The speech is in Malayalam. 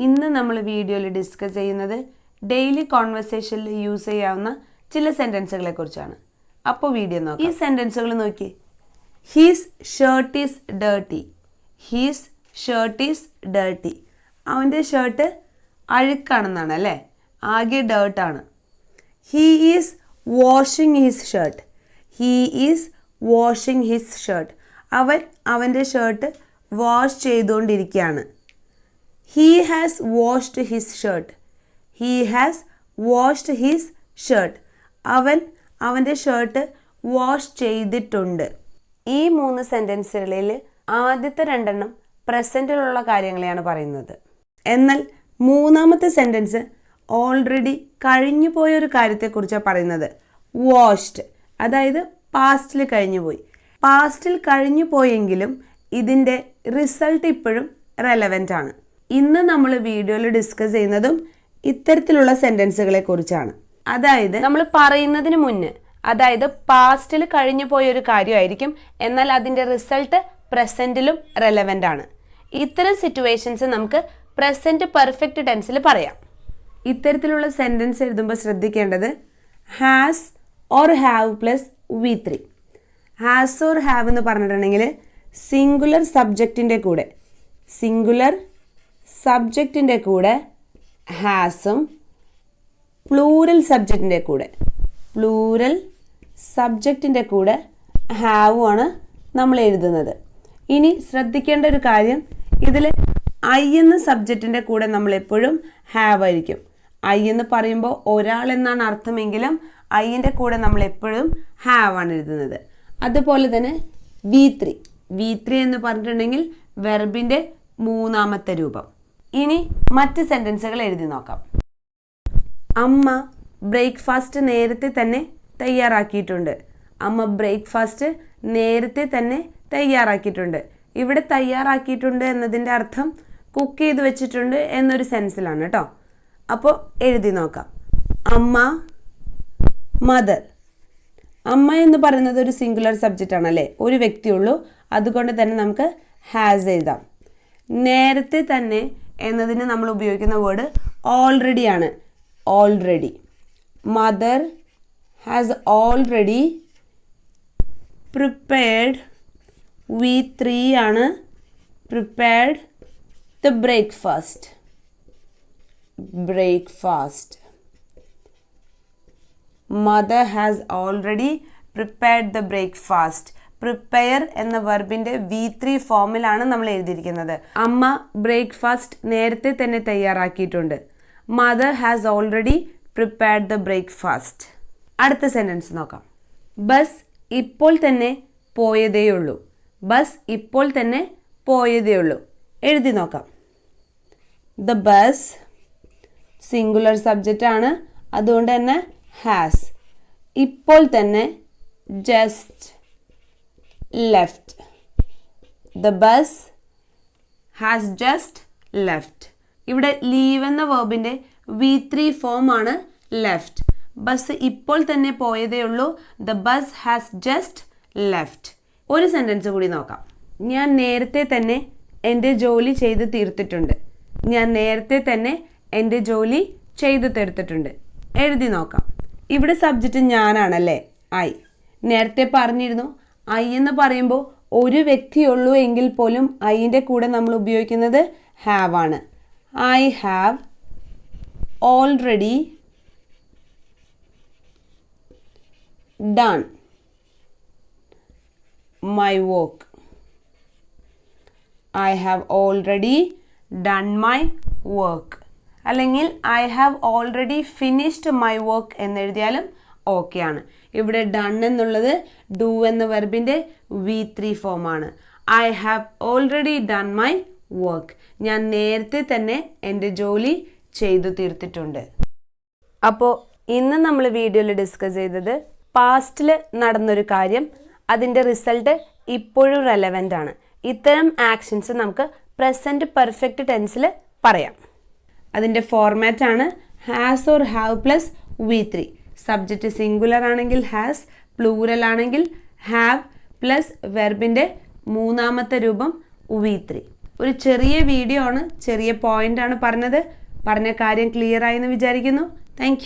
ഇന്ന് നമ്മൾ വീഡിയോയിൽ ഡിസ്കസ് ചെയ്യുന്നത് ഡെയിലി കോൺവെർസേഷനിൽ യൂസ് ചെയ്യാവുന്ന ചില സെൻറ്റൻസുകളെ കുറിച്ചാണ്. അപ്പോൾ വീഡിയോ നോക്കാം. ഈ സെൻറ്റൻസുകൾ നോക്കി. His shirt is dirty. His shirt is dirty. അവൻ്റെ ഷർട്ട് അഴുക്കാണെന്നാണ് അല്ലേ, ആകെ ഡേർട്ടാണ്. He is washing his shirt. He is washing his shirt. അവൻ്റെ ഷർട്ട് വാഷ് ചെയ്തുകൊണ്ടിരിക്കുകയാണ്. He has washed his shirt. He has washed his shirt. അവൻ്റെ ഷർട്ട് വാഷ് ചെയ്തിട്ടുണ്ട്. ഈ 3 സെൻറ്റൻസുകളിൽ ആദ്യത്തെ 2 പ്രസൻറ്റിലുള്ള കാര്യങ്ങളെയാണ് പറയുന്നത്. എന്നാൽ മൂന്നാമത്തെ സെൻറ്റൻസ് ഓൾറെഡി കഴിഞ്ഞു പോയൊരു കാര്യത്തെക്കുറിച്ചാണ് പറയുന്നത്. വാഷ്ഡ്, അതായത് പാസ്റ്റിൽ കഴിഞ്ഞു പോയി. പാസ്റ്റിൽ കഴിഞ്ഞു പോയെങ്കിലും ഇതിൻ്റെ റിസൾട്ട് ഇപ്പോഴും റെലവൻ്റ് ആണ്. ഇന്ന് നമ്മൾ വീഡിയോയിൽ ഡിസ്കസ് ചെയ്യുന്നതും ഇത്തരത്തിലുള്ള സെൻറ്റൻസുകളെ കുറിച്ചാണ്. അതായത് നമ്മൾ പറയുന്നതിന് മുന്നേ, അതായത് പാസ്റ്റിൽ കഴിഞ്ഞു പോയൊരു കാര്യമായിരിക്കും, എന്നാൽ അതിൻ്റെ റിസൾട്ട് പ്രസൻറ്റിലും റെലവൻ്റ് ആണ്. ഇത്തരം സിറ്റുവേഷൻസ് നമുക്ക് പ്രസൻറ്റ് പെർഫെക്റ്റ് ടെൻസിൽ പറയാം. ഇത്തരത്തിലുള്ള സെൻറ്റൻസ് എഴുതുമ്പോൾ ശ്രദ്ധിക്കേണ്ടത് has or have plus V3. Has or have എന്ന് പറഞ്ഞിട്ടുണ്ടെങ്കിൽ സിംഗുലർ സബ്ജക്റ്റിൻ്റെ കൂടെ ഹാസും പ്ലൂറൽ സബ്ജക്റ്റിൻ്റെ കൂടെ ഹാവുമാണ് നമ്മൾ എഴുതുന്നത്. ഇനി ശ്രദ്ധിക്കേണ്ട ഒരു കാര്യം, ഇതിൽ ഐ എന്ന സബ്ജക്റ്റിൻ്റെ കൂടെ നമ്മൾ എപ്പോഴും ഹാവ് ആയിരിക്കും. ഐ എന്ന് പറയുമ്പോൾ ഒരാൾ എന്നാണ് അർത്ഥമെങ്കിലും ഐൻ്റെ കൂടെ നമ്മൾ എപ്പോഴും ഹാവ് ആണ് എഴുതുന്നത്. അതുപോലെ തന്നെ V3 എന്ന് പറഞ്ഞിട്ടുണ്ടെങ്കിൽ വെർബിൻ്റെ 3ാമത്തെ രൂപം. ഇനി മറ്റ് സെൻറ്റൻസുകൾ എഴുതി നോക്കാം. അമ്മ ബ്രേക്ക്ഫാസ്റ്റ് നേരത്തെ തന്നെ തയ്യാറാക്കിയിട്ടുണ്ട്. അമ്മ ബ്രേക്ക്ഫാസ്റ്റ് നേരത്തെ തന്നെ തയ്യാറാക്കിയിട്ടുണ്ട്. ഇവിടെ തയ്യാറാക്കിയിട്ടുണ്ട് എന്നതിൻ്റെ അർത്ഥം കുക്ക് ചെയ്ത് വെച്ചിട്ടുണ്ട് എന്നൊരു സെൻസിലാണ് കേട്ടോ. അപ്പോൾ എഴുതി നോക്കാം. അമ്മ, മദർ. അമ്മ എന്ന് പറയുന്നത് ഒരു സിംഗുലർ സബ്ജക്റ്റ് ആണല്ലേ, ഒരു വ്യക്തിയുള്ളൂ. അതുകൊണ്ട് തന്നെ നമുക്ക് ഹാസ് എഴുതാം. നേരത്തെ തന്നെ എന്നതിന് നമ്മൾ ഉപയോഗിക്കുന്ന വേർഡ് ഓൾറെഡി ആണ്. Already. Mother has already prepared. V3 ആണ് prepared the breakfast. Mother has already prepared the breakfast. Prepare എന്ന വെർബിൻ്റെ V3 ഫോമിലാണ് നമ്മൾ എഴുതിയിരിക്കുന്നത്. അമ്മ ബ്രേക്ക്ഫാസ്റ്റ് നേരത്തെ തന്നെ തയ്യാറാക്കിയിട്ടുണ്ട്. Mother has already prepared the breakfast. അടുത്ത സെൻറ്റൻസ് നോക്കാം. ബസ് ഇപ്പോൾ തന്നെ പോയതേയുള്ളൂ. എഴുതി നോക്കാം. ദ ബസ് സിംഗുലർ സബ്ജക്റ്റ് ആണ്, അതുകൊണ്ട് തന്നെ ഹാസ്. ഇപ്പോൾ തന്നെ just left. The bus has just left. ഇവിടെ ലീവ് എന്ന വേർബിൻ്റെ V3 ഫോം ആണ് ലെഫ്റ്റ്. ബസ് ഇപ്പോൾ തന്നെ പോയതേ ഉള്ളൂ. The bus has just left. ഒരു സെൻറ്റൻസ് കൂടി നോക്കാം. ഞാൻ നേരത്തെ തന്നെ എൻ്റെ ജോലി ചെയ്ത് തീർത്തിട്ടുണ്ട്. എഴുതി നോക്കാം. ഇവിടെ സബ്ജക്റ്റ് ഞാനാണല്ലേ, ഐ. നേരത്തെ പറഞ്ഞിരുന്നു ഐ എന്ന് പറയുമ്പോൾ ഒരു വ്യക്തിയുള്ളൂ എങ്കിൽ പോലും ഐൻ്റെ കൂടെ നമ്മൾ ഉപയോഗിക്കുന്നത് ഹാവ് ആണ്. I have already done my work. I have already done my work, അല്ലെങ്കിൽ I have already finished my work എന്നെഴുതിയാലും ഓക്കെ ആണ്. ഇവിടെ ഡൺ എന്നുള്ളത് ഡു എന്ന വെർബിൻ്റെ V3 ഫോമാണ്. I have already done my work. ഞാൻ നേരത്തെ തന്നെ എൻ്റെ ജോലി ചെയ്തു തീർത്തിട്ടുണ്ട്. അപ്പോൾ ഇന്ന് നമ്മൾ വീഡിയോയിൽ ഡിസ്കസ് ചെയ്തത് പാസ്റ്റിൽ നടന്നൊരു കാര്യം, അതിൻ്റെ റിസൾട്ട് ഇപ്പോഴും റെലവൻ്റ് ആണ്. ഇത്തരം ആക്ഷൻസ് നമുക്ക് പ്രസൻറ്റ് പെർഫെക്റ്റ് ടെൻസിൽ പറയാം. അതിൻ്റെ ഫോർമാറ്റ് ആണ് has or have plus V3. Subject singular ആണെങ്കിൽ ഹാസ്, പ്ലൂറൽ ആണെങ്കിൽ ഹാവ് പ്ലസ് വെർബിൻ്റെ 3ാമത്തെ രൂപം V3. ഒരു ചെറിയ വീഡിയോ ആണ്, ചെറിയ പോയിന്റ് ആണ് പറഞ്ഞത്. പറഞ്ഞ കാര്യം ക്ലിയർ ആയെന്ന് വിചാരിക്കുന്നു. താങ്ക്